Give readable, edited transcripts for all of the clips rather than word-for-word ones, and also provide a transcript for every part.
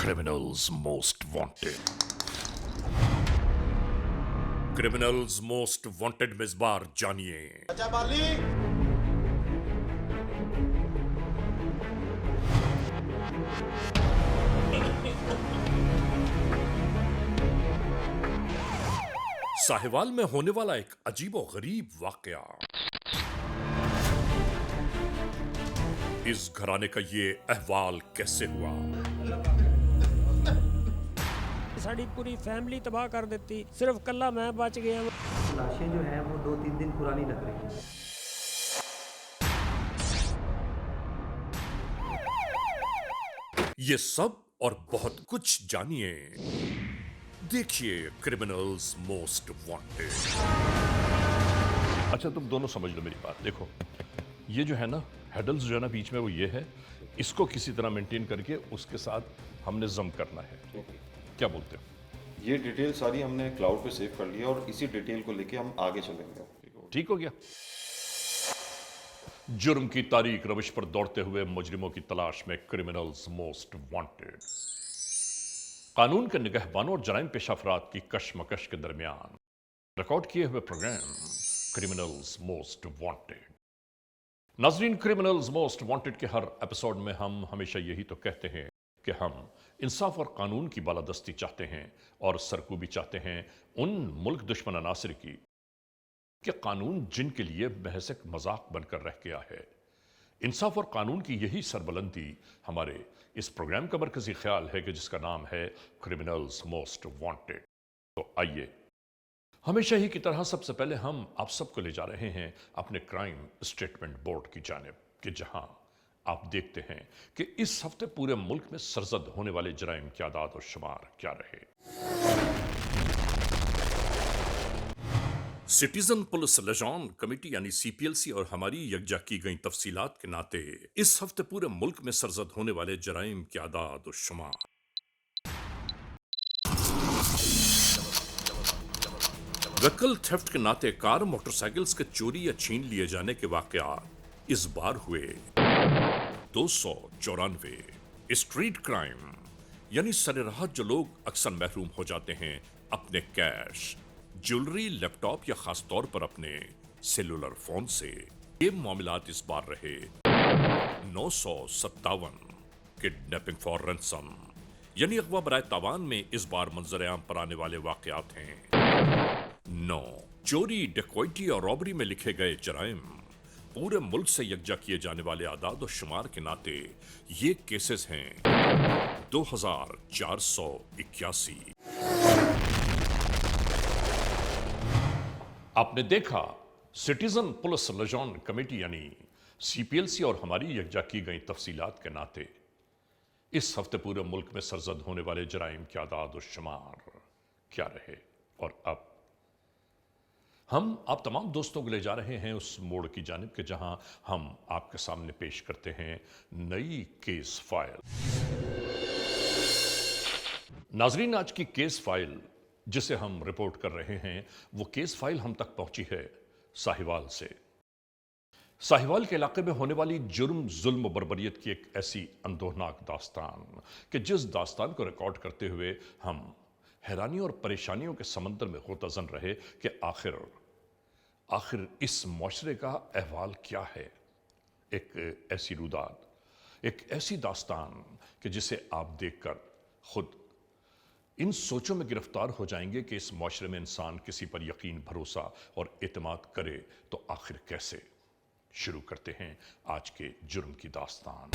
Criminals Most Wanted. Criminals Most Wanted में इस बार जानिए अच्छा बाली साहिवाल में होने वाला एक अजीबो गरीब वाकया। इस घराने का ये अहवाल कैसे हुआ? साड़ी पूरी फैमिली तबाह कर देती, सिर्फ कल्ला मैं बच गया। लाशें जो हैं वो 2-3 दिन पुरानी लग रही हैं। ये सब और बहुत कुछ जानिए। देखिए क्रिमिनल्स मोस्ट वांटेड। अच्छा तुम दोनों समझ लो मेरी बात। देखो ये जो है ना हेडल्स जो है ना बीच में, वो ये है, इसको किसी तरह मेंटेन करके उसके साथ हमने जम करना है। क्या बोलते हो? ये डिटेल सारी हमने क्लाउड पे सेव कर लिया और इसी डिटेल को लेके हम आगे चलेंगे। ठीक हो गया। जुर्म की तारीख रविश पर दौड़ते हुए मुजरिमों की तलाश में क्रिमिनल्स मोस्ट वांटेड। कानून के निगहबानों और जराइम पेशा अफराद की कशमकश के दरमियान रिकॉर्ड किए हुए प्रोग्राम क्रिमिनल्स मोस्ट वांटेड। नाजरीन, क्रिमिनल्स मोस्ट वांटेड के हर एपिसोड में हम हमेशा यही तो कहते हैं कि हम इंसाफ और कानून की बालादस्ती चाहते हैं और सरकूबी चाहते हैं उन मुल्क दुश्मन अनासिर की कि कानून जिनके लिए महज एक मजाक बनकर रह गया है। इंसाफ और कानून की यही सरबलंदी हमारे इस प्रोग्राम का मरकजी ख्याल है कि जिसका नाम है क्रिमिनल्स मोस्ट वांटेड। तो आइए हमेशा ही की तरह सबसे पहले हम आप सबको ले जा रहे हैं अपने क्राइम स्टेटमेंट बोर्ड की जानिब, कि जहां आप देखते हैं कि इस हफ्ते पूरे मुल्क में सरजद होने वाले जराइम की आदाद और शुमार क्या रहे। सिटीजन पुलिस लिजान कमेटी यानी सीपीएलसी और हमारी यकजा की गई तफसीलात के नाते इस हफ्ते पूरे मुल्क में सरजद होने वाले जराइम की आदाद और शुमार। व्हीकल थेफ्ट के नाते कार मोटरसाइकिल्स के चोरी या छीन लिए जाने के वाकयात इस बार हुए 294। स्ट्रीट क्राइम यानी सरेराहत जो लोग अक्सर महरूम हो जाते हैं अपने कैश, ज्वेलरी, लैपटॉप या खास तौर पर अपने सेलुलर फोन से। ये मामलात इस बार रहे 957। किडनैपिंग फॉर रैंसम यानी अगवा बराए तावान में इस बार मंजर आम पर आने वाले वाकयात हैं 9। चोरी, डकैती और रॉबरी में लिखे गए जराइम पूरे मुल्क से यकजा किए जाने वाले आदाद और शुमार के नाते ये केसेस हैं 2481। आपने देखा सिटीजन पुलिस लिजान कमेटी यानी सीपीएलसी और हमारी यकजा की गई तफसीलात के नाते इस हफ्ते पूरे मुल्क में सरजद होने वाले जराइम की आदाद और शुमार क्या रहे। और अब हम आप तमाम दोस्तों को ले जा रहे हैं उस मोड़ की जानिब के जहां हम आपके सामने पेश करते हैं नई केस फाइल। नाजरीन, आज की केस फाइल जिसे हम रिपोर्ट कर रहे हैं वो केस फाइल हम तक पहुंची है साहिवाल से। साहिवाल के इलाके में होने वाली जुर्म, जुल्म, बर्बरियत की एक ऐसी अंदोहनाक दास्तान कि जिस दास्तान को रिकॉर्ड करते हुए हम हैरानी और परेशानियों के समंदर में गोताजन रहे कि आखिर इस मुआशरे का अहवाल क्या है। एक ऐसी रुदाद, एक ऐसी दास्तान कि जिसे आप देखकर खुद इन सोचों में गिरफ्तार हो जाएंगे कि इस मुआशरे में इंसान किसी पर यकीन, भरोसा और एतमाद करे तो आखिर कैसे। शुरू करते हैं आज के जुर्म की दास्तान।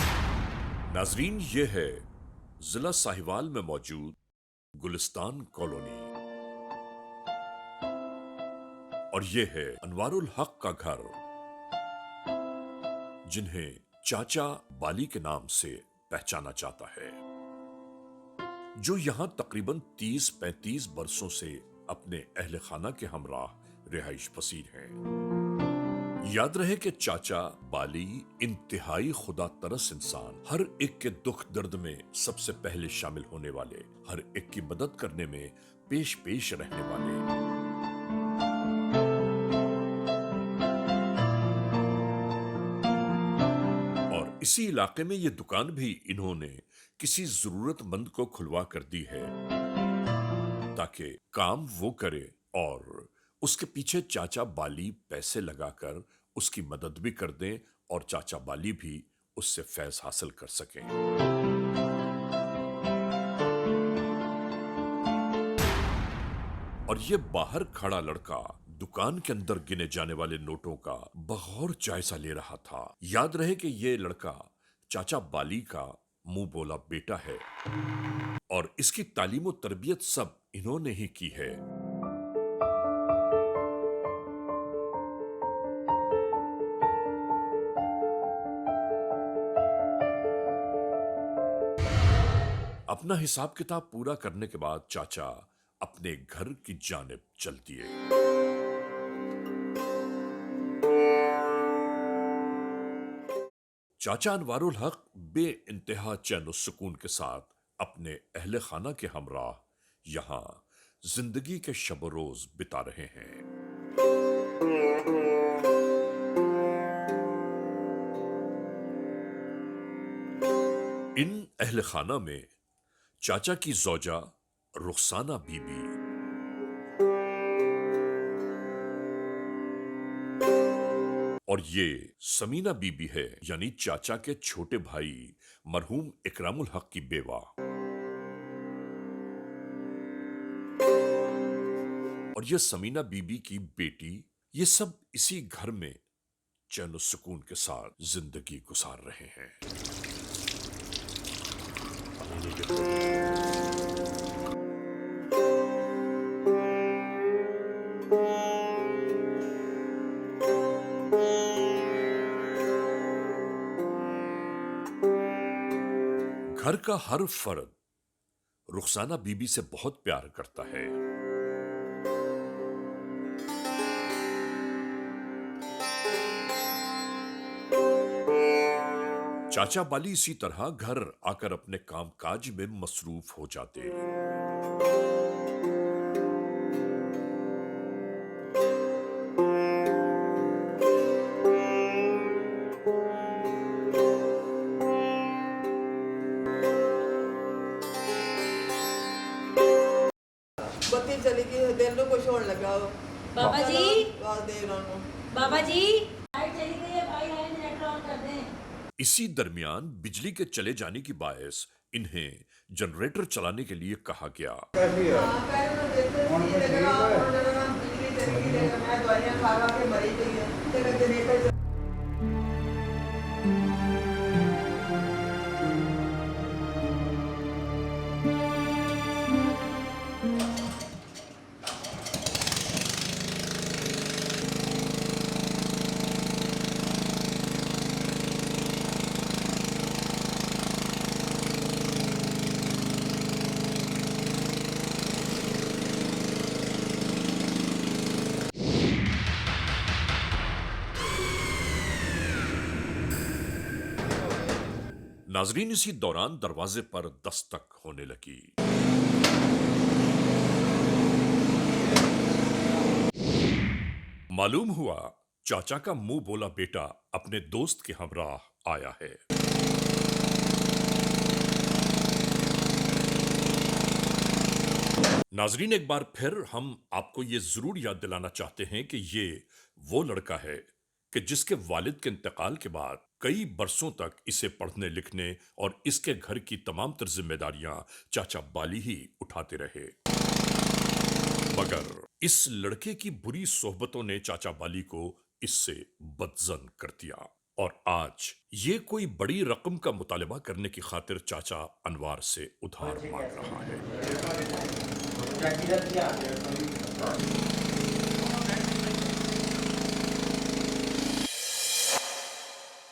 नाजरीन, ये है जिला साहिवाल में मौजूद गुलिस्तान कॉलोनी और ये है अनवारुल हक का घर, जिन्हें चाचा बाली के नाम से पहचाना जाता है, जो यहां तकरीबन 30-35 बरसों से अपने अहले खाना के हमराह रिहाइश पसीर हैं। याद रहे कि चाचा बाली इंतहाई खुदा तरस इंसान, हर एक के दुख दर्द में सबसे पहले शामिल होने वाले, हर एक की मदद करने में पेश पेश रहने वाले। और इसी इलाके में ये दुकान भी इन्होंने किसी जरूरतमंद को खुलवा कर दी है ताकि काम वो करे और उसके पीछे चाचा बाली पैसे लगाकर उसकी मदद भी कर दें और चाचा बाली भी उससे फैज हासिल कर सकें। और ये बाहर खड़ा लड़का दुकान के अंदर गिने जाने वाले नोटों का बगौर जायजा ले रहा था। याद रहे कि ये लड़का चाचा बाली का मुंह बोला बेटा है और इसकी तालीम और तरबियत सब इन्होंने ही की है। अपना हिसाब किताब पूरा करने के बाद चाचा अपने घर की जानिब चल दिए। चाचा अनवारुल हक बे इंतहा चैन और सुकून के साथ अपने अहले खाना के हमराह यहां जिंदगी के शब रोज बिता रहे हैं। इन अहले खाना में चाचा की जौजा रुखसाना बीबी, और ये समीना बीबी है, यानी चाचा के छोटे भाई मरहूम इकरामुल हक की बेवा। और ये समीना बीबी की बेटी। ये सब इसी घर में चैन सुकून के साथ जिंदगी गुजार रहे हैं। घर का हर फर्द रुखसाना बीबी से बहुत प्यार करता है। चाचा बाली इसी तरह घर आकर अपने कामकाज में मसरूफ हो जाते। बत्ती चली गई दिल को कुछ होने लगा। बाबा जी, आवाज दे रहा हूं। बाबा जी, लाइट चली गई है, भाई लाइट जनरेटर ऑन कर दें। इसी दरमियान बिजली के चले जाने की बायस इन्हें जनरेटर चलाने के लिए कहा गया। हाँ, पहले तो देखते थे, ये लगा, और लगा, बिजली चली गई, देखा, मैं दवाइयां खा खा के मरी गई है। देखा, जनरेटर नाजरीन, इसी दौरान दरवाजे पर दस्तक होने लगी। मालूम हुआ चाचा का मुंह बोला बेटा अपने दोस्त के हमराह आया है। नाजरीन, एक बार फिर हम आपको ये जरूर याद दिलाना चाहते हैं कि ये वो लड़का है कि जिसके वालिद के इंतकाल के बाद कई बरसों तक इसे पढ़ने लिखने और इसके घर की तमाम तर जिम्मेदारियां चाचा बाली ही उठाते रहे। मगर इस लड़के की बुरी सोहबतों ने चाचा बाली को इससे बदजन कर दिया और आज ये कोई बड़ी रकम का मुतालबा करने की खातिर चाचा अनवार से उधार मांग रहा है।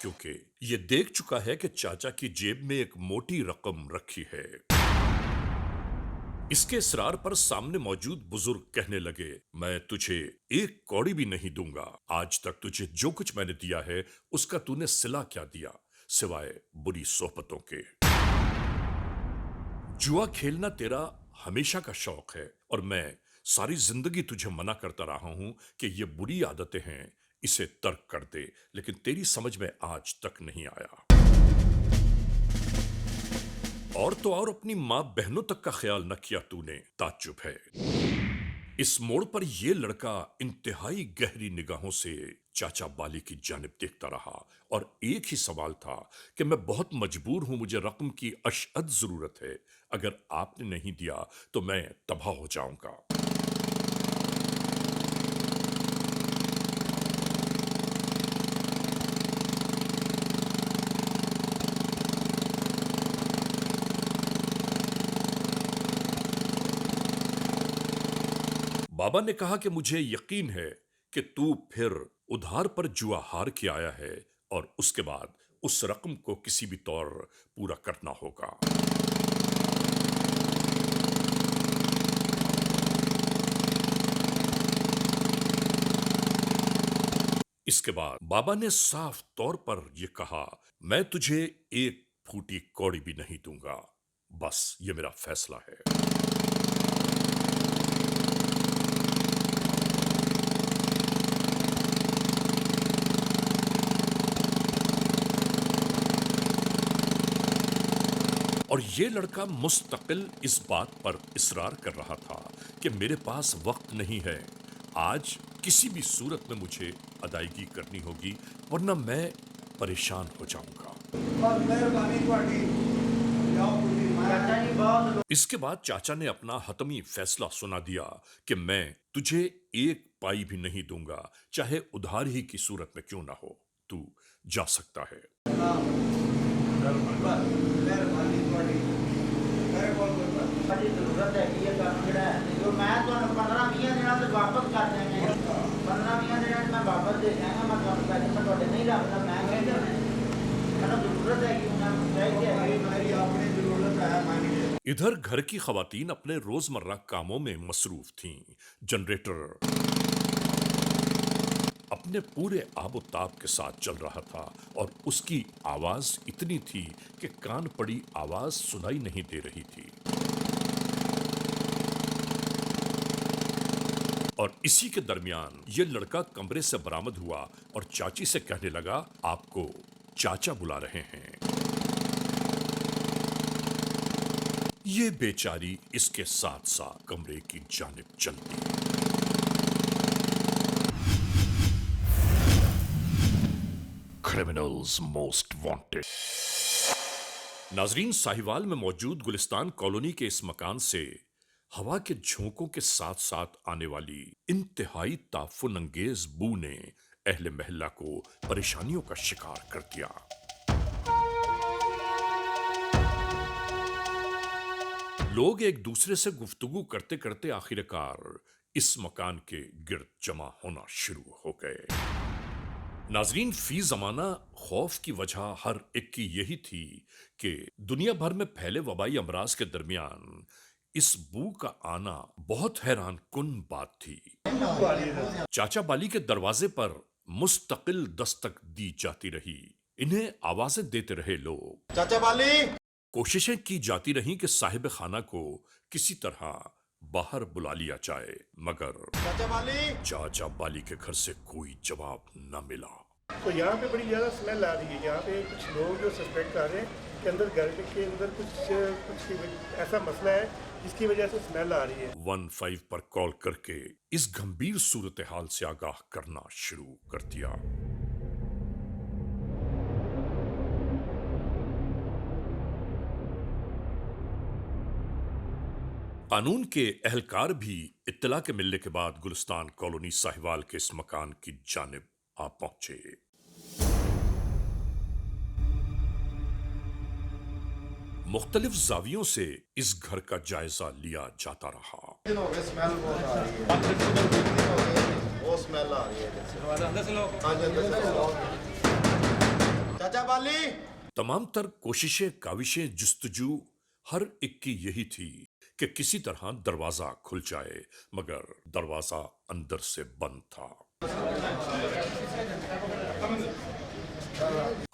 क्योंकि ये देख चुका है कि चाचा की जेब में एक मोटी रकम रखी है। इसके इसरार पर सामने मौजूद बुजुर्ग कहने लगे, मैं तुझे एक कौड़ी भी नहीं दूंगा। आज तक तुझे जो कुछ मैंने दिया है उसका तूने सिला क्या दिया सिवाय बुरी सोहबतों के। जुआ खेलना तेरा हमेशा का शौक है और मैं सारी जिंदगी तुझे मना करता रहा हूं कि ये बुरी आदतें हैं, इसे तर्क कर दे, लेकिन तेरी समझ में आज तक नहीं आया। और और तो और अपनी मां बहनों तक का ख्याल न किया तूने, ताज्जुब है। इस मोड़ पर यह लड़का इंतहाई गहरी निगाहों से चाचा बाली की जानिब देखता रहा और एक ही सवाल था कि मैं बहुत मजबूर हूं, मुझे रकम की अशअद जरूरत है, अगर आपने नहीं दिया तो मैं तबाह हो जाऊंगा। बाबा ने कहा कि मुझे यकीन है कि तू फिर उधार पर जुआ हार के आया है और उसके बाद उस रकम को किसी भी तौर पूरा करना होगा। इसके बाद बाबा ने साफ तौर पर यह कहा, मैं तुझे एक फूटी कौड़ी भी नहीं दूंगा, बस ये मेरा फैसला है। और ये लड़का मुस्तकिल इस बात पर इसरार कर रहा था कि मेरे पास वक्त नहीं है, आज किसी भी सूरत में मुझे अदायगी करनी होगी वरना मैं परेशान हो जाऊंगा। इसके बाद चाचा ने अपना हतमी फैसला सुना दिया कि मैं तुझे एक पाई भी नहीं दूंगा, चाहे उधार ही की सूरत में क्यों ना हो, तू जा सकता है। जरूरत है जो मैं 15-20 दिनों से वापस कर देंगे, 15-20 दिन में वापस दे जाएंगे, मैं पैसे नहीं रखता, मैं जरूरत है। इधर घर की खवातीन अपने रोजमर्रा कामों में मसरूफ थीं। जनरेटर अपने पूरे आबोताब के साथ चल रहा था और उसकी आवाज इतनी थी कि कान पड़ी आवाज सुनाई नहीं दे रही थी। और इसी के दरमियान यह लड़का कमरे से बरामद हुआ और चाची से कहने लगा, आपको चाचा बुला रहे हैं। ये बेचारी इसके साथ साथ कमरे की जानिब चलती। Criminals most wanted. नाजरीन, साहिवाल में मौजूद गुलिस्तान कॉलोनी के इस मकान से हवा के झोंकों के साथ साथ आने वाली इंतहाई ताफुन अंगेज बू ने अहले महल्ला को परेशानियों का शिकार कर दिया। लोग एक दूसरे से गुफ्तगू करते करते आखिरकार इस मकान के गिर्द जमा होना शुरू हो गए। नाजरीन, फी जमाना खौफ की वजह हर एक की यही थी कि दुनिया भर में फैले वबाई अमराज के दरमियान इस बू का आना बहुत हैरान कुन बात थी। चाचा बाली के दरवाजे पर मुस्तकिल दस्तक दी जाती रही, इन्हें आवाजें देते रहे लोग। चाचा बाली! कोशिशें की जाती रहीं कि साहिब खाना को किसी तरह बाहर बुला लिया जाए, मगर चाचा बाली के घर से कोई जवाब न मिला। तो यहाँ पे बड़ी ज़्यादा स्मेल आ रही है। यहाँ पे कुछ लोग जो सस्पेक्ट कर रहे हैं कि अंदर घर के अंदर कुछ ऐसा मसला है जिसकी वजह से स्मेल आ रही है। 15 पर कॉल करके इस गंभीर सूरत हाल से आगाह करना शुरू कर दिया। कानून के एहलकार भी इत्तला के मिलने के बाद गुलिस्तान कॉलोनी साहिवाल के इस मकान की जानिब आ पहुंचे। मुख्तलिफ जावियों से इस घर का जायजा लिया जाता रहा। चाचा बाली! तमाम तर कोशिशें, काविशें, जुस्तजू हर एक की यही थी कि किसी तरह दरवाजा खुल जाए, मगर दरवाजा अंदर से बंद था।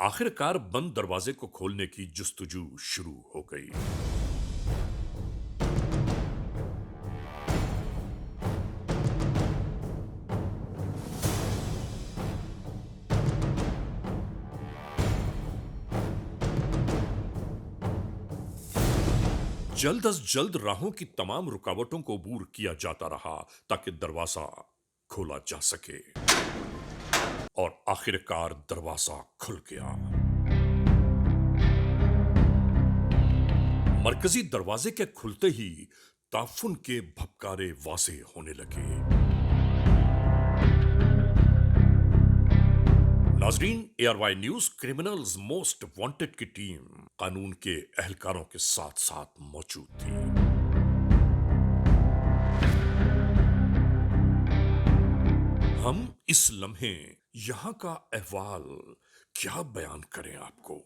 आखिरकार बंद दरवाजे को खोलने की जुस्तजू शुरू हो गई। जल्द अज जल्द राहों की तमाम रुकावटों को अबूर किया जाता रहा ताकि दरवाजा खोला जा सके और आखिरकार दरवाजा खुल गया। मरकजी दरवाजे के खुलते ही ताफुन के भपकारे वाजे होने लगे। नाजरीन, ARY news criminals most wanted की टीम कानून के एहलकारों के साथ साथ मौजूद थी। हम इस लम्हे यहां का अहवाल क्या बयान करें आपको।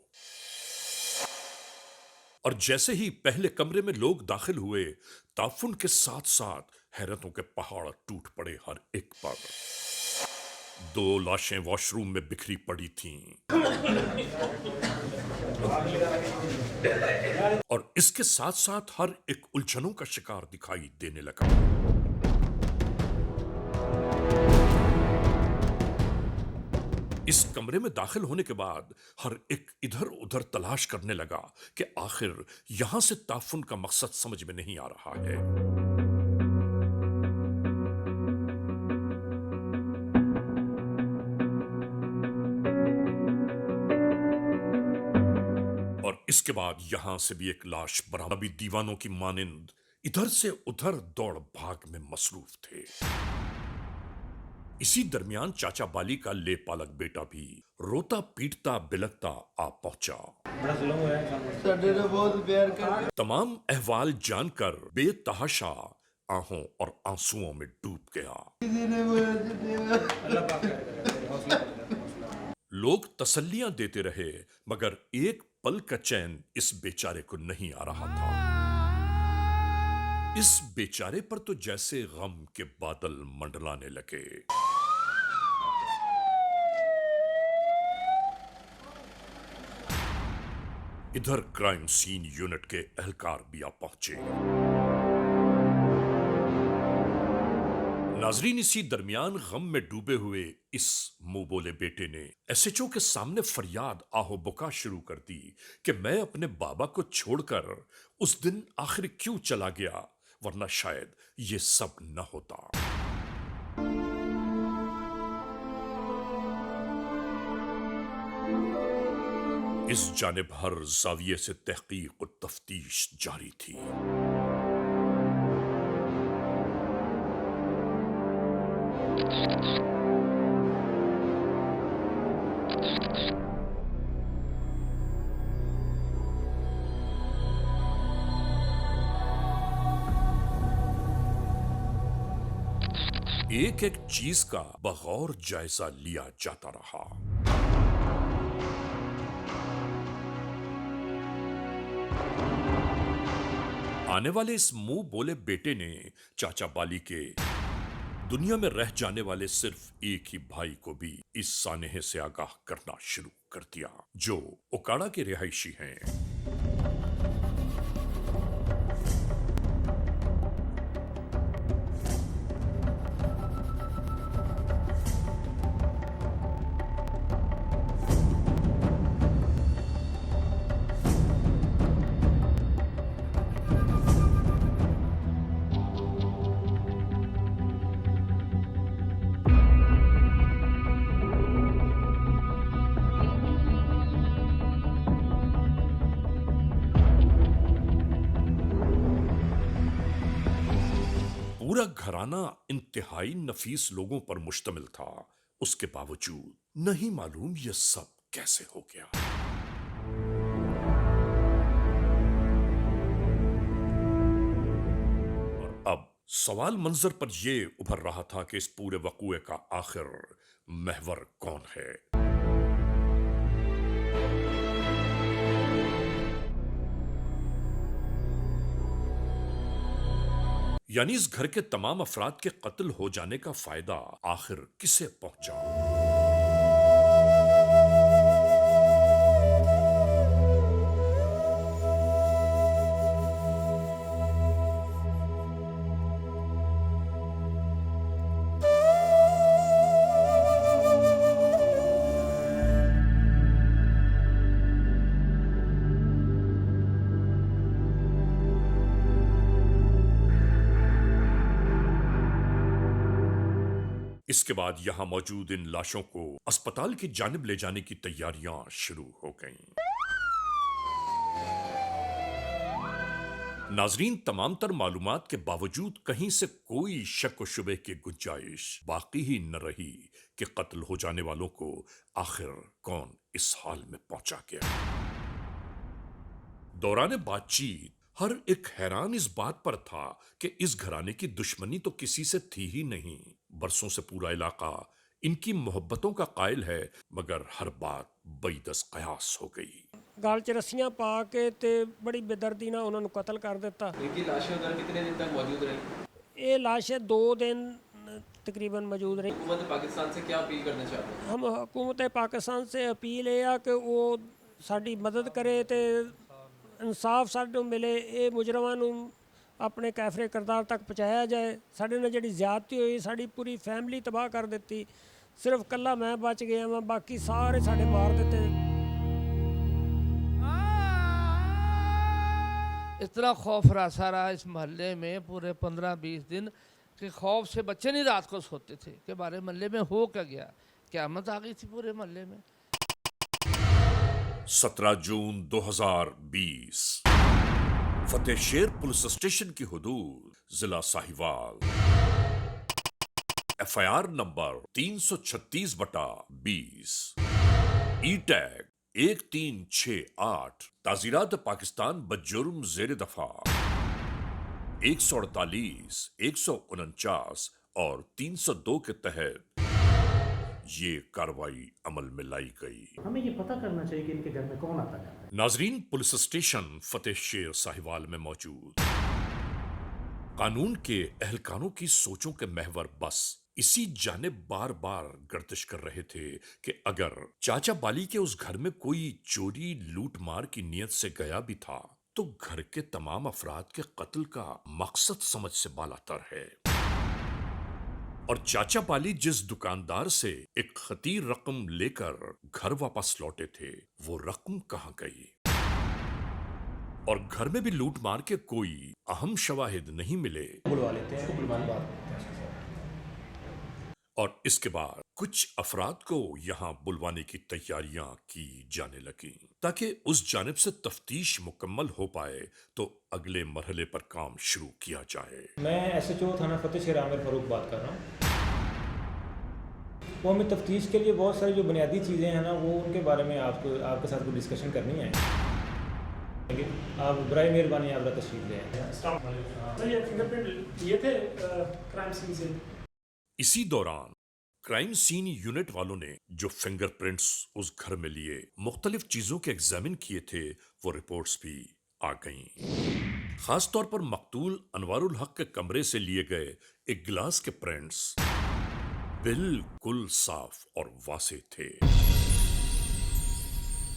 और जैसे ही पहले कमरे में लोग दाखिल हुए, ताफुन के साथ साथ हैरतों के पहाड़ टूट पड़े हर एक पर। 2 लाशें वॉशरूम में बिखरी पड़ी थीं और इसके साथ साथ हर एक उलझनों का शिकार दिखाई देने लगा। इस कमरे में दाखिल होने के बाद हर एक इधर उधर तलाश करने लगा कि आखिर यहां से ताफुन का मकसद समझ में नहीं आ रहा है। और इसके बाद यहां से भी एक लाश बरामद। अभी दीवानों की मानिंद इधर से उधर दौड़ भाग में मसरूफ थे। इसी दरमियान चाचा बाली का ले पालक बेटा भी रोता पीटता बिलखता आ पहुंचा। तमाम अहवाल जानकर बेतहाशा आहों और आंसुओं में डूब गया। लोग तसल्लियां देते रहे मगर एक पल का चैन इस बेचारे को नहीं आ रहा था। इस बेचारे पर तो जैसे गम के बादल मंडलाने लगे। इधर क्राइम सीन यूनिट के एहलकार भी आ पहुंचे। नाजरीन, इसी दरमियान गम में डूबे हुए इस मुंह बोले बेटे ने SHO के सामने फरियाद आहो बुका शुरू कर दी कि मैं अपने बाबा को छोड़कर उस दिन आखिर क्यों चला गया, वरना शायद ये सब न होता। इस जानिब हर जाविये से तहकीक और तफ्तीश जारी थी। एक एक चीज का बगौर जायजा लिया जाता रहा। आने वाले इस मुंह बोले बेटे ने चाचा बाली के दुनिया में रह जाने वाले सिर्फ एक ही भाई को भी इस सानेहे से आगाह करना शुरू कर दिया, जो ओकाड़ा के रिहायशी हैं। पूरा घराना इंतहाई नफीस लोगों पर मुश्तमिल था। उसके बावजूद नहीं मालूम यह सब कैसे हो गया। और अब सवाल मंजर पर यह उभर रहा था कि इस पूरे वकूए का आखिर महवर कौन है। यानी इस घर के तमाम अफराद के कत्ल हो जाने का फायदा आखिर किसे पहुंचा। इसके बाद यहां मौजूद इन लाशों को अस्पताल की जानिब ले जाने की तैयारियां शुरू हो गईं। नाजरीन, तमाम तर मालूमात के बावजूद कहीं से कोई शक व शुबे की गुंजाइश बाकी ही न रही कि कत्ल हो जाने वालों को आखिर कौन इस हाल में पहुंचा गया। दौरान बातचीत हर एक हैरान इस बात पर था कि इस घराने की दुश्मनी तो किसी से थी ही नहीं। बरसों से पूरा इलाका इनकी मोहब्बतों का कायल है, मगर हर बात बेदस कयास हो गई। गल च रस्सियां पा के ते बड़ी बेदर्दी ਨਾਲ ਉਹਨਾਂ ਨੂੰ ਕਤਲ ਕਰ ਦਿੱਤਾ। इनकी लाशें उधर कितने दिन तक मौजूद रही? ਇਹ ਲਾਸ਼ें 2 दिन तकरीबन मौजूद रही। हुकूमत पाकिस्तान से क्या अपील करना चाहते हैं? हम हुकूमत पाकिस्तान से अपील है आ कि वो साडी मदद करे ते इंसाफ सानू मिले, ये मुजरमां नू अपने कैफरे करदार तक पहुँचाया जाए। साढ़े नाल जिहड़ी ज़्यादती हुई, साड़ी पूरी फैमिली तबाह कर दी। सिर्फ कल्ला मैं बच गया वां, बाकी सारे साडे मार दिते। इतना खौफ रहा रहा इस मोहल्ले में पूरे 15-20 दिन कि खौफ से बच्चे नहीं रात को सोते थे कि हमारे मोहल्ले में हो क्या गया। क़यामत आ गई थी पूरे मोहल्ले में। 17 जून 2020 फतेह शेर पुलिस स्टेशन की हुदूद जिला साहिवाल। FIR नंबर 336/20 ई टैग 1368 ताजीरात पाकिस्तान बजुर्म जेर दफा 148, 149 और 302 के तहत ये कार्रवाई अमल में लाई गई। हमें ये पता करना चाहिए कि इनके घर में कौन आता जाता है। नाजरीन, पुलिस स्टेशन फतेह शेर साहिवाल में मौजूद कानून के एहलकारों की सोचों के महवर बस इसी जानिब बार बार गर्दिश कर रहे थे कि अगर चाचा बाली के उस घर में कोई चोरी लूट मार की नीयत से गया भी था तो घर के तमाम अफराद के कत्ल का मकसद समझ से बालातर है। और चाचा बाली जिस दुकानदार से एक खतीर रकम लेकर घर वापस लौटे थे, वो रकम कहां गई? और घर में भी लूट मार के कोई अहम शवाहिद नहीं मिले। बुलवा लेते हैं, बुलवाने बात। और इसके बाद कुछ अफराद को यहाँ बुलवाने की तैयारियां की जाने लगी ताकि उस जानिब से तफ्तीश मुकम्मल हो पाए तो अगले मरहले पर काम शुरू किया जाए। मैं SHO थाना फतेह शेर आमिर फारूक बात कर रहा हूँ। वो हमें तफ्तीश के लिए बहुत सारी जो बुनियादी चीज़ें हैं ना, वो उनके बारे में आपके साथ कोई डिस्कशन करनी है। आप बराए मेहरबानी आप तशरीफ ले आए। इसी दौरान क्राइम सीन यूनिट वालों ने जो फिंगरप्रिंट्स उस घर में लिए मुख्तलिफ चीजों के एग्जामिन किए थे, वो रिपोर्ट्स भी आ गईं। खास तौर पर मकतूल अनवारुल हक के कमरे से लिए गए एक गिलास के प्रिंट्स बिल्कुल साफ और वासे थे।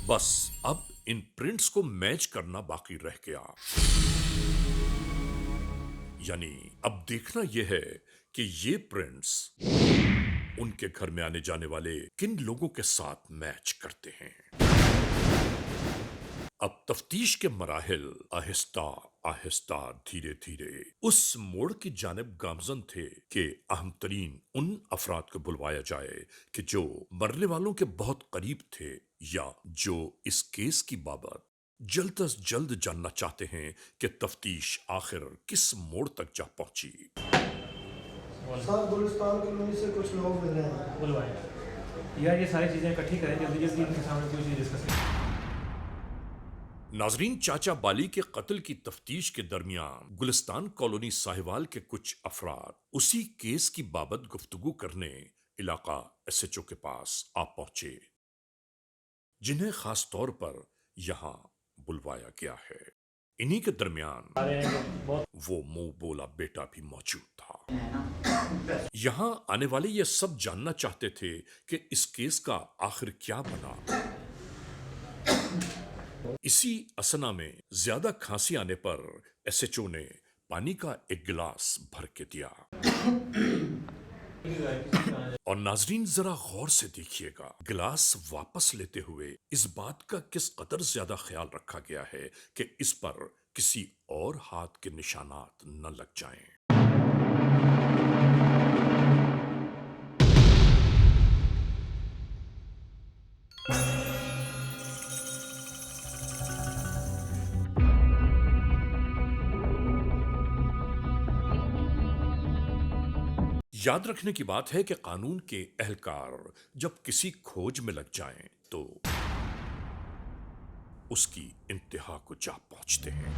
बस अब इन प्रिंट्स को मैच करना बाकी रह गया। यानी अब देखना यह है कि ये प्रिंट्स उनके घर में आने जाने वाले किन लोगों के साथ मैच करते हैं। अब तफ्तीश के मराहिल आहिस्ता आहिस्ता धीरे धीरे उस मोड़ की जानिब गामजन थे कि अहम तरीन उन अफराद को बुलवाया जाए कि जो मरने वालों के बहुत करीब थे या जो इस केस की बाबत जल्द अज जल्द जानना चाहते हैं कि तफ्तीश आखिर किस मोड़ तक जा पहुंची। गुलिस्तान कॉलोनी से कुछ लोग मिल रहे हैं, बुलवाएं यार, ये सारी चीज़ें इकट्ठी करें जल्दी जल्दी, इनके सामने कोई चीज़ डिस्कस करें। नाजरीन, चाचा बाली के कत्ल की तफ्तीश के दरमियान गुलिस्तान कॉलोनी साहिवाल के कुछ अफराद उसी केस की बाबत गुफ्तगू करने इलाका SHO के पास आ पहुंचे, जिन्हें खास तौर पर यहां बुलवाया गया है। इन्हीं के दरमियान वो मुंह बोला बेटा भी मौजूद था। यहां आने वाले ये सब जानना चाहते थे कि इस केस का आखिर क्या बना। इसी असना में ज्यादा खांसी आने पर SHO ने पानी का एक गिलास भर के दिया। और नाजरीन जरा गौर से देखिएगा, गिलास वापस लेते हुए इस बात का किस कदर ज्यादा ख्याल रखा गया है कि इस पर किसी और हाथ के निशानात न लग जाएं। याद रखने की बात है कि कानून के एहलकार जब किसी खोज में लग जाएं तो उसकी इंतहा को जा पहुंचते हैं।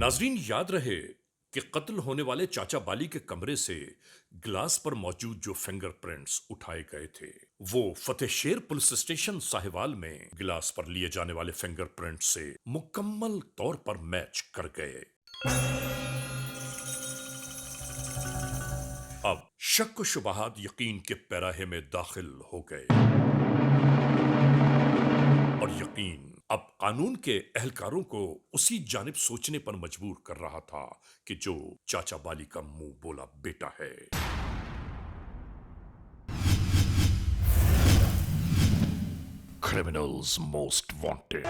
नाजरीन, याद रहे कि कत्ल होने वाले चाचा बाली के कमरे से गिलास पर मौजूद जो फिंगरप्रिंट्स उठाए गए थे वो फतेहशेर पुलिस स्टेशन साहिवाल में गिलास पर लिए जाने वाले फिंगरप्रिंट से मुकम्मल तौर पर मैच कर गए। अब शक व शुबहात यकीन के पैराहे में दाखिल हो गए और यकीन अब कानून के एहलकारों को उसी जानिब सोचने पर मजबूर कर रहा था कि जो चाचा बाली का मुंह बोला बेटा है। Criminals most wanted.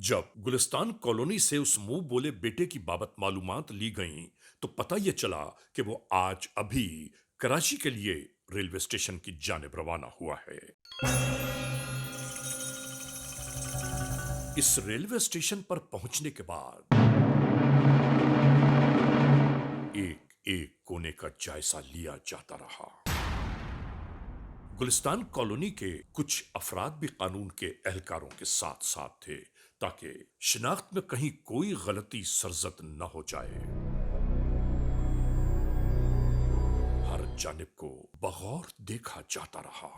जब गुलिस्तान कॉलोनी से उस मुंह बोले बेटे की बाबत मालूमात ली गईं तो पता यह चला कि वो आज अभी कराची के लिए रेलवे स्टेशन की जानिब रवाना हुआ है। इस रेलवे स्टेशन पर पहुंचने के बाद एक एक कोने का जायजा लिया जाता रहा। गुलिस्तान कॉलोनी के कुछ अफराद भी कानून के एहलकारों के साथ साथ थे ताकि शिनाख्त में कहीं कोई गलती सरजद न हो जाए। हर जानिब को बगौर देखा जाता रहा।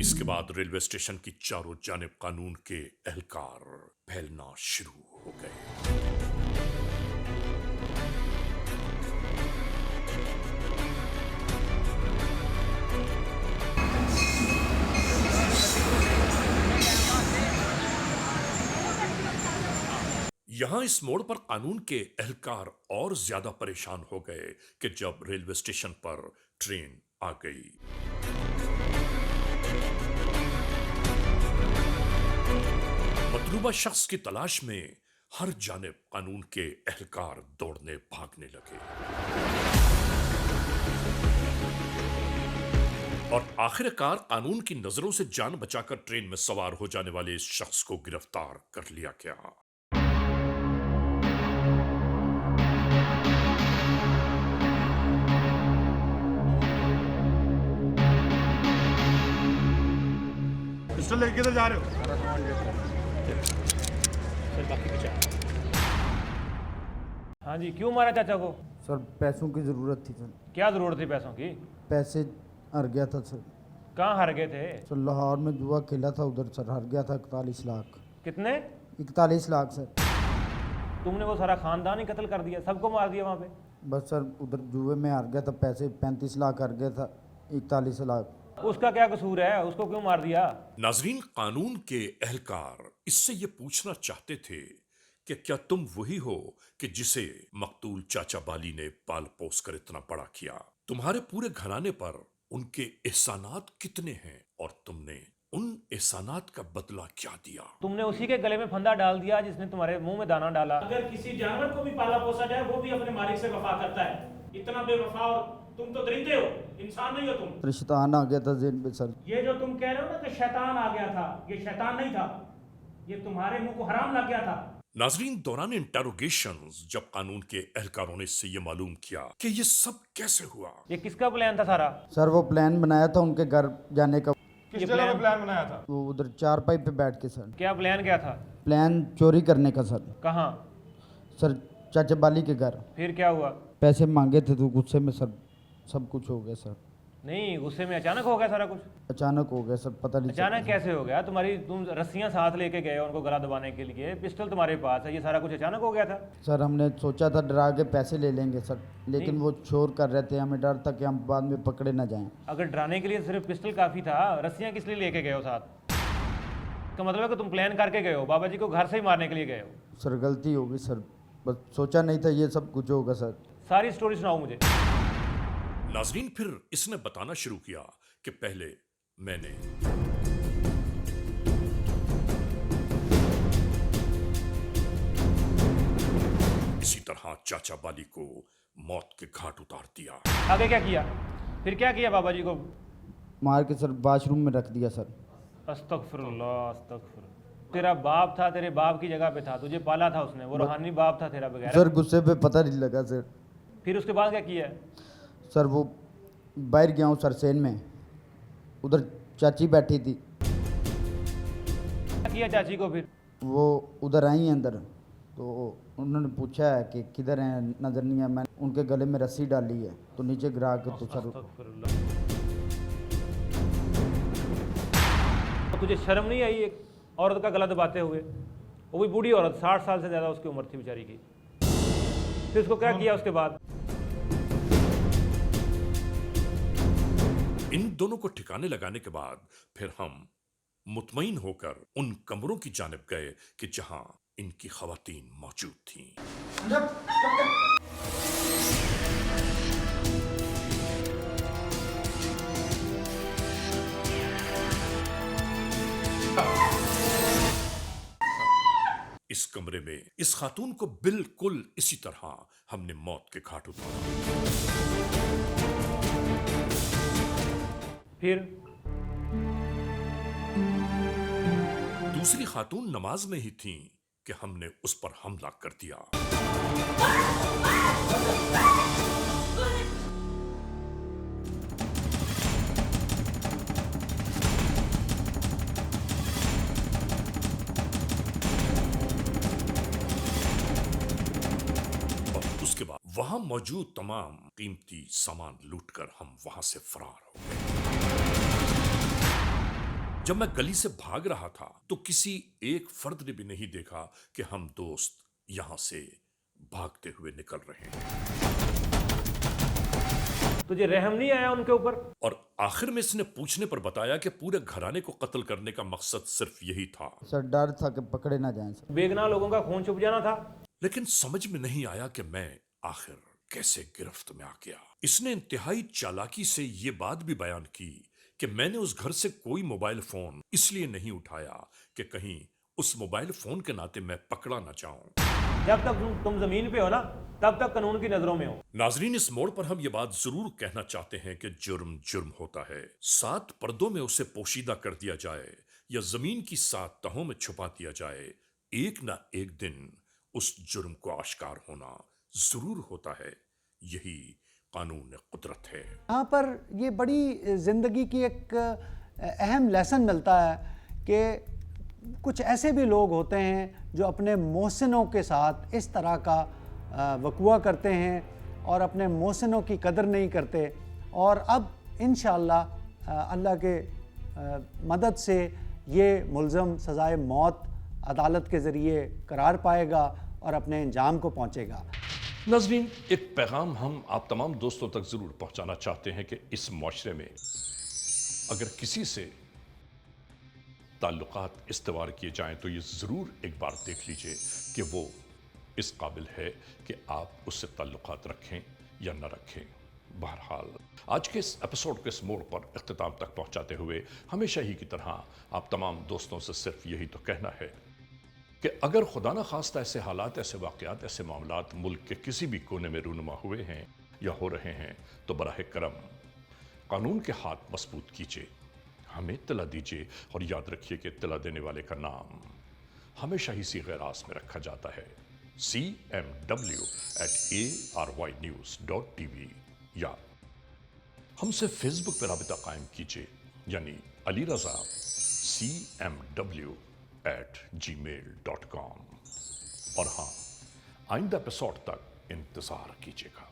इसके बाद रेलवे स्टेशन की चारों जानिब कानून के एहलकार फैलना शुरू हो गए। यहां इस मोड़ पर कानून के एहलकार और ज्यादा परेशान हो गए कि जब रेलवे स्टेशन पर ट्रेन आ गई। मतलूबा शख्स की तलाश में हर जानिब कानून के एहलकार दौड़ने भागने लगे और आखिरकार कानून की नजरों से जान बचाकर ट्रेन में सवार हो जाने वाले इस शख्स को गिरफ्तार कर लिया गया। पिस्टल लेके किधर जा रहे हो? हाँ जी, क्यों मारा चाचा को? सर पैसों की ज़रूरत थी सर। क्या ज़रूरत थी पैसों की? पैसे हार गया था सर। कहाँ हार गए थे? सर लाहौर में जुआ खेला था, उधर सर हार गया था 41 लाख। कितने? 41 लाख सर। तुमने वो सारा खानदान ही कत्ल कर दिया, सबको मार दिया वहाँ पे? बस सर उधर जुए में हार गया था, पैसे 35 लाख हार गया था, 41 लाख। उसका क्या कसूर है, उसको क्यों मार दिया? नाजरीन, कानून के एहलकार इससे ये पूछना चाहते थे कि क्या तुम वही हो कि जिसे मकतूल चाचा बाली ने पाल पोस कर इतना बड़ा किया? तुम्हारे पूरे घराने पर उनके एहसानात कितने हैं और तुमने उन एहसानात का बदला क्या दिया? तुमने उसी के गले में फंदा डाल दिया जिसने तुम्हारे मुंह में दाना डाला। अगर किसी जानवर को भी पाला पोसा जाए वो भी अपने मालिक से वफा करता है। इतना बेवफा, और तुम तो दरिंदे हो, इंसान नहीं हो तुम। शैतान आ गया था ज़हन पे सर। ये जो तुम कह रहे हो ना कि शैतान आ गया था, ये शैतान नहीं था, ये तुम्हारे मुंह को हराम लग गया था। नाजरीन, दौरान इंटेरोगेशंस जब कानून के एहलकारों ने इससे ये मालूम किया कि ये सब कैसे हुआ। ये किसका प्लान था सारा? सर वो प्लान बनाया था उनके घर जाने का। किस जगह पे प्लान बनाया था? वो उधर चारपाई पे बैठ के सर। क्या प्लान क्या था? प्लान चोरी करने का सर। कहाँ? सर चाचा बाली के घर। फिर क्या हुआ? पैसे मांगे थे तो गुस्से में सर सब कुछ हो गया सर। नहीं, गुस्से में अचानक हो गया सारा कुछ? अचानक हो गया सर, पता नहीं अचानक कैसे हो गया? तुम रस्सियां साथ लेके गए उनको गला दबाने के लिए, पिस्टल तुम्हारे पास है, ये सारा कुछ अचानक हो गया था? सर हमने सोचा था डरा के पैसे ले लेंगे सर, लेकिन वो शोर कर रहे थे, हमें डर था कि हम बाद में पकड़े ना जाएं। अगर डराने के लिए सिर्फ पिस्टल काफ़ी था, रस्सियां किस लिए लेके गए हो साथ? इसका मतलब है कि तुम प्लान करके गए हो, बाबा जी को घर से ही मारने के लिए गए हो। सर गलती हो गई सर, बस सोचा नहीं था ये सब कुछ होगा सर। सारी स्टोरी सुनाओ मुझे। नाजरीन, फिर इसने बताना शुरू किया कि पहले मैंने इसी तरह चाचा बाली को मौत के घाट उतार दिया। आगे क्या किया? फिर क्या किया बाबा जी को? मार के सर वॉशरूम में रख दिया सर। अस्तगफिरुल्लाह, अस्तगफिरुल्लाह। तेरा बाप था, तेरे बाप की जगह पे था, तुझे पाला था उसने, वो रूहानी बाप था तेरा बगैर। सर गुस्से पे पता नहीं लगा सर। फिर उसके बाद क्या किया? सर वो बाहर गया हूँ सरसेन में, उधर चाची बैठी थी। क्या किया चाची को फिर? वो उधर आई हैं अंदर, तो उन्होंने पूछा है कि किधर हैं, नज़र नहीं है। मैंने उनके गले में रस्सी डाली है, तो नीचे गिरा के तो सर। तो तुझे शर्म नहीं आई एक औरत का गला दबाते हुए? वो भी बूढ़ी औरत, 60 साल से ज़्यादा उसकी उम्र थी बेचारी की। फिर उसको क्या किया उसके बाद? इन दोनों को ठिकाने लगाने के बाद फिर हम मुतमईन होकर उन कमरों की जानिब गए कि जहां इनकी खवातीन मौजूद थीं। इस कमरे में इस खातून को बिल्कुल इसी तरह हमने मौत के घाट उतारा। फिर दूसरी खातून नमाज में ही थी कि हमने उस पर हमला कर दिया। और उसके बाद वहां मौजूद तमाम कीमती सामान लूटकर हम वहां से फरार हो गए। जब मैं गली से भाग रहा था तो किसी एक फर्द ने भी नहीं देखा कि हम दोस्त यहां से भागते हुए निकल रहे हैं। तुझे रहम नहीं आया उनके ऊपर? और आखिर में इसने पूछने पर बताया कि पूरे घराने को कत्ल करने का मकसद सिर्फ यही था। सर डर था कि पकड़े ना जाएं सर। बेगुनाह लोगों का खून चुप जाना था। लेकिन समझ में नहीं आया कि मैं आखिर कैसे गिरफ्त में आ गया। इसने इंतहाई चालाकी से ये बात भी बयान की कि मैंने उस घर से कोई मोबाइल फोन इसलिए नहीं उठाया कि कहीं उस मोबाइल फोन के नाते मैं पकड़ा ना जाऊं। जब तक तुम जमीन पे हो ना, तब तक कानून की नजरों में हो। नाजरीन, इस मोड़ पर हम ये बात जरूर कहना चाहते हैं कि जुर्म जुर्म होता है। 7 पर्दों में उसे पोशीदा कर दिया जाए या जमीन की 7 तहों में छुपा दिया जाए, एक ना एक दिन उस जुर्म को आश्कार होना जरूर होता है। यही कानून कुदरत है। यहाँ पर ये बड़ी ज़िंदगी की एक अहम लेसन मिलता है कि कुछ ऐसे भी लोग होते हैं जो अपने मोहसिनों के साथ इस तरह का वक़ुआ करते हैं और अपने मोहसिनों की कदर नहीं करते। और अब इंशाअल्लाह अल्लाह के मदद से ये मुल्ज़म सज़ाए मौत अदालत के ज़रिए करार पाएगा और अपने अंजाम को पहुँचेगा। नाज़रीन, एक पैगाम हम आप तमाम दोस्तों तक ज़रूर पहुंचाना चाहते हैं कि इस माशरे में अगर किसी से ताल्लुकात इस्तेवार किए जाएं तो ये ज़रूर एक बार देख लीजिए कि वो इस काबिल है कि आप उससे ताल्लुकात रखें या न रखें। बहरहाल आज के इस एपिसोड के इस मोड़ पर इख्तिताम तक पहुंचाते हुए हमेशा ही की तरह आप तमाम दोस्तों से सिर्फ यही तो कहना है कि अगर खुदा न खास्ता ऐसे हालात, ऐसे वाक़यात, ऐसे मामलात मुल्क के किसी भी कोने में रूनुमा हुए हैं या हो रहे हैं तो बराह करम कानून के हाथ मजबूत कीजिए, हमें इत्तला दीजिए और याद रखिए कि इत्तला देने वाले का नाम हमेशा ही सीग़े रास में रखा जाता है, cmw@arYnews.tv, या हमसे फेसबुक पर राबिता कायम कीजिए, यानी अली रज़ा cmw@gmail.com। और हाँ, आइंदा एपिसोड तक इंतजार कीजिएगा।